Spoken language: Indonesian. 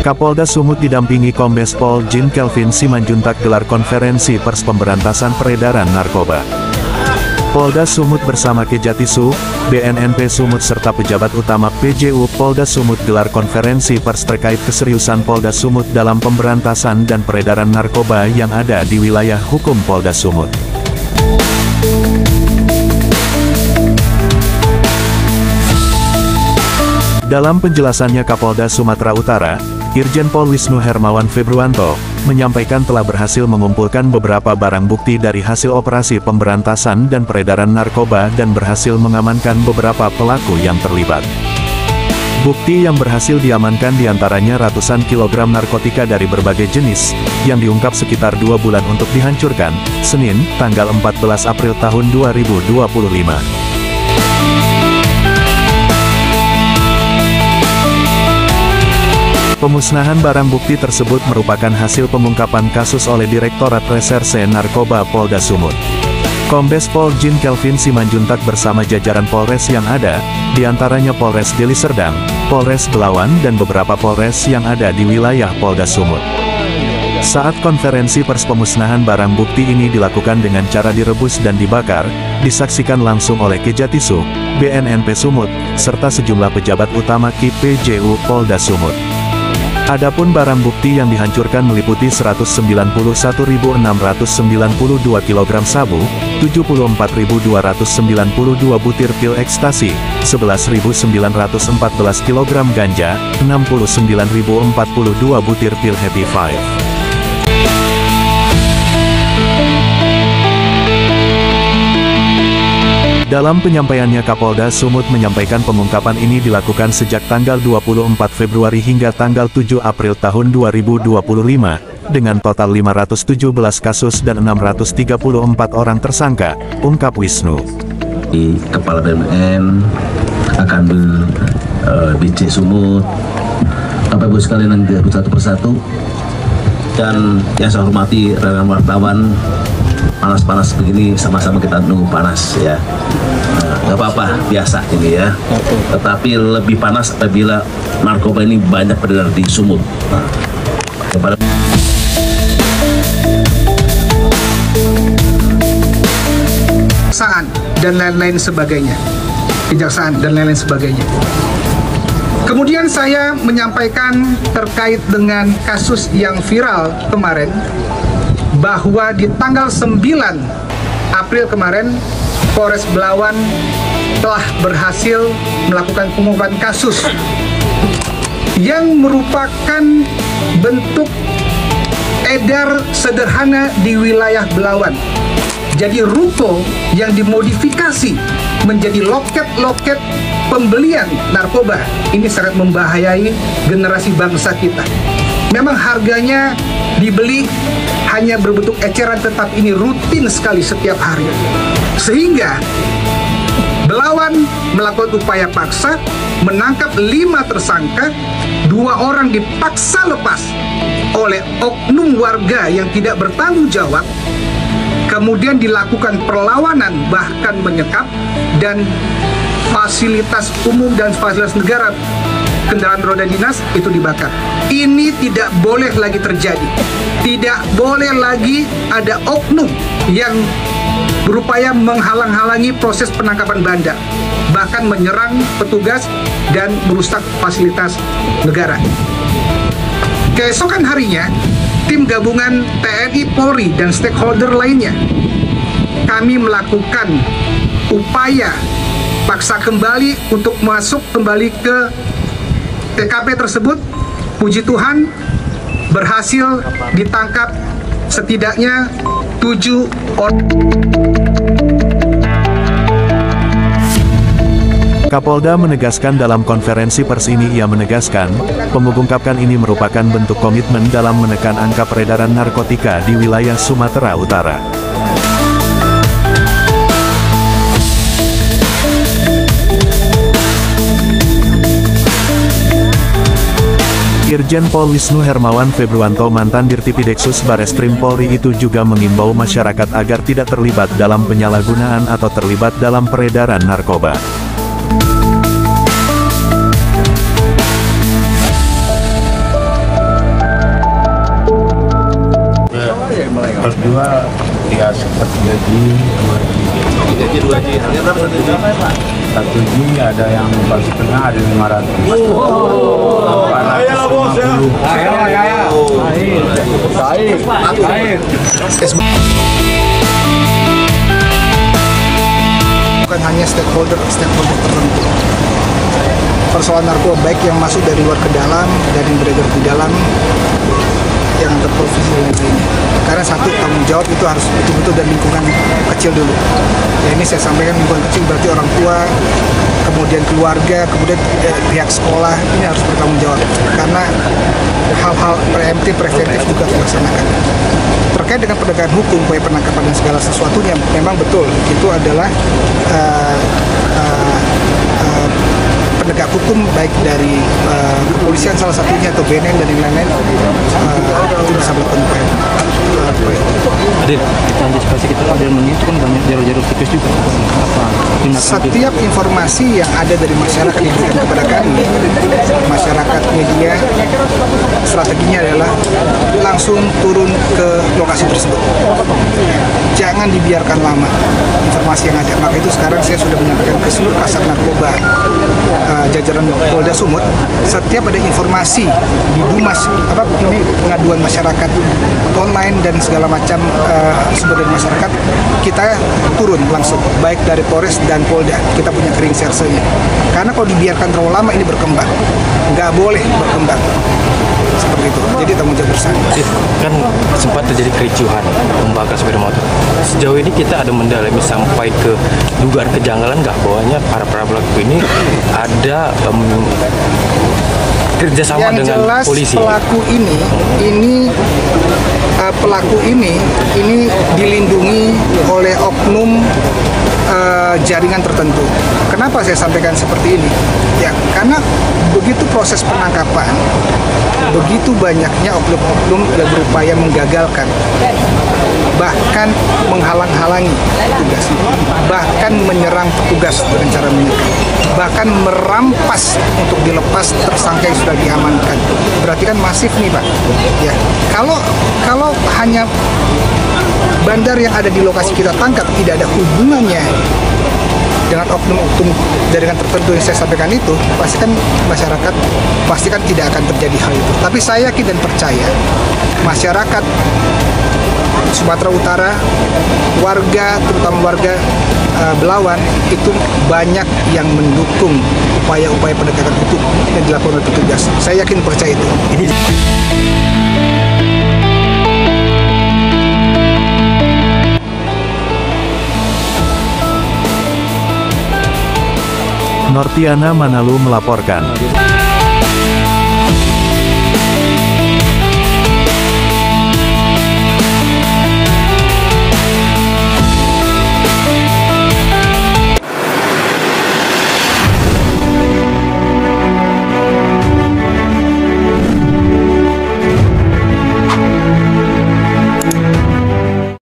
Kapolda Sumut didampingi Kombes Pol Jin Kelvin Simanjuntak gelar konferensi pers pemberantasan peredaran narkoba. Polda Sumut bersama Kejatisu, BNNP Sumut serta pejabat utama PJU Polda Sumut gelar konferensi pers terkait keseriusan Polda Sumut dalam pemberantasan dan peredaran narkoba yang ada di wilayah hukum Polda Sumut. Dalam penjelasannya Kapolda Sumatera Utara, Irjen Pol Wisnu Hermawan Februanto, menyampaikan telah berhasil mengumpulkan beberapa barang bukti dari hasil operasi pemberantasan dan peredaran narkoba dan berhasil mengamankan beberapa pelaku yang terlibat. Bukti yang berhasil diamankan diantaranya ratusan kilogram narkotika dari berbagai jenis, yang diungkap sekitar 2 bulan untuk dihancurkan, Senin, tanggal 14 April tahun 2025. Pemusnahan barang bukti tersebut merupakan hasil pengungkapan kasus oleh Direktorat Reserse Narkoba Polda Sumut. Kombes Pol Jin Kelvin Simanjuntak bersama jajaran Polres yang ada, diantaranya Polres Deli Serdang, Polres Belawan dan beberapa Polres yang ada di wilayah Polda Sumut. Saat konferensi pers pemusnahan barang bukti ini dilakukan dengan cara direbus dan dibakar, disaksikan langsung oleh Kejatisu, BNNP Sumut, serta sejumlah pejabat utama KPJU Polda Sumut. Adapun barang bukti yang dihancurkan meliputi 191.692 kg sabu, 74.292 butir pil ekstasi, 11.914 kg ganja, 69.042 butir pil Happy Five. Dalam penyampaiannya Kapolda Sumut menyampaikan pengungkapan ini dilakukan sejak tanggal 24 Februari hingga tanggal 7 April tahun 2025, dengan total 517 kasus dan 634 orang tersangka, ungkap Wisnu. Kepala BNN akan BC Sumut, Bapak Ibu sekalian yang direbut satu persatu, dan yang saya hormati rekan wartawan. Panas-panas begini sama-sama kita nunggu panas ya. Gak apa-apa, biasa ini ya. Tetapi lebih panas apabila narkoba ini banyak beredar di Sumut. Kejaksaan dan lain-lain sebagainya. Kejaksaan dan lain-lain sebagainya. Kemudian saya menyampaikan terkait dengan kasus yang viral kemarin, bahwa di tanggal 9 April kemarin, Polres Belawan telah berhasil melakukan pengungkapan kasus yang merupakan bentuk edar sederhana di wilayah Belawan. Jadi ruko yang dimodifikasi menjadi loket-loket pembelian narkoba ini sangat membahayai generasi bangsa kita. Memang harganya dibeli hanya berbentuk eceran, tetapi ini rutin sekali setiap hari. Sehingga Belawan melakukan upaya paksa, menangkap 5 tersangka, 2 orang dipaksa lepas oleh oknum warga yang tidak bertanggung jawab, kemudian dilakukan perlawanan bahkan menyekap, dan fasilitas umum dan fasilitas negara, kendaraan roda dinas itu dibakar. Ini tidak boleh lagi terjadi. Tidak boleh lagi ada oknum yang berupaya menghalang-halangi proses penangkapan bandar, bahkan menyerang petugas dan merusak fasilitas negara. Keesokan harinya, tim gabungan TNI, Polri, dan stakeholder lainnya, kami melakukan upaya paksa kembali untuk masuk kembali ke TKP tersebut. Puji Tuhan, berhasil ditangkap setidaknya 7 orang. Kapolda menegaskan dalam konferensi pers ini, ia menegaskan, pengungkapan ini merupakan bentuk komitmen dalam menekan angka peredaran narkotika di wilayah Sumatera Utara. Irjen Pol Wisnu Hermawan Februanto, mantan Dirtipideksus Bareskrim Polri itu juga mengimbau masyarakat agar tidak terlibat dalam penyalahgunaan atau terlibat dalam peredaran narkoba. Terjual ya seperti gaji 2G. Harga berapa 1G? 1G ada yang 4,5, ada 500. Ayolah bos ya. Bukan hanya stakeholder tertentu. Persoalan narkoba baik yang masuk dari luar ke dalam dan yang beredar di dalam, yang terprovisi dan lainnya. Karena satu, tanggung jawab itu harus betul-betul dari lingkungan kecil dulu. Ya, ini saya sampaikan lingkungan kecil berarti orang tua, kemudian keluarga, kemudian pihak sekolah, ini harus bertanggung jawab. Karena hal-hal preventif juga dilaksanakan. Terkait dengan penegakan hukum, upaya penangkapan dan segala sesuatunya, memang betul itu adalah penegak hukum baik dari kepolisian salah satunya atau BNN dan yang lain-lain itu bisa melakukan upaya. Adil, kita antisipasi kita dalam itu kan banyak jalur-jalur tikus juga. Setiap informasi yang ada dari masyarakat yang diberikan kepada kami, masyarakat media, strateginya adalah langsung turun ke lokasi tersebut. Jangan dibiarkan lama informasi yang ada. Maka itu sekarang saya sudah menyampaikan ke seluruh kasat narkoba jajaran Polda Sumut, setiap ada informasi di Dumas ini pengaduan masyarakat online dan segala macam sumber dari masyarakat, kita turun langsung baik dari Polres dan Polda. Kita punya kering sersenya. Karena kalau dibiarkan terlalu lama ini berkembang, nggak boleh berkembang seperti itu. Jadi tanggung jawab bersama. Kan sempat terjadi kericuhan membakar sepeda motor. Sejauh ini kita ada mendalami sampai ke dugaan kejanggalan nggak bahwanya para pelaku ini ada kerjasama yang dengan jelas, polisi. Pelaku ini dilindungi oleh oknum jaringan tertentu. Kenapa saya sampaikan seperti ini? Ya, karena begitu proses penangkapan, begitu banyaknya oknum-oknum yang berupaya menggagalkan, bahkan menghalang-halangi petugas, bahkan menyerang petugas dengan cara menyerang, bahkan merampas untuk dilepas tersangka yang sudah diamankan. Berarti kan masif nih, Pak. Ya, kalau hanya bandar yang ada di lokasi kita tangkap tidak ada hubungannya dengan oknum-oknum jaringan tertentu yang saya sampaikan itu, pasti kan masyarakat tidak akan terjadi hal itu. Tapi saya yakin dan percaya masyarakat Sumatera Utara, warga, terutama warga Belawan, itu banyak yang mendukung upaya-upaya penegakan hukum yang dilakukan oleh petugas. Saya yakin percaya itu. Nortiana Manalu melaporkan.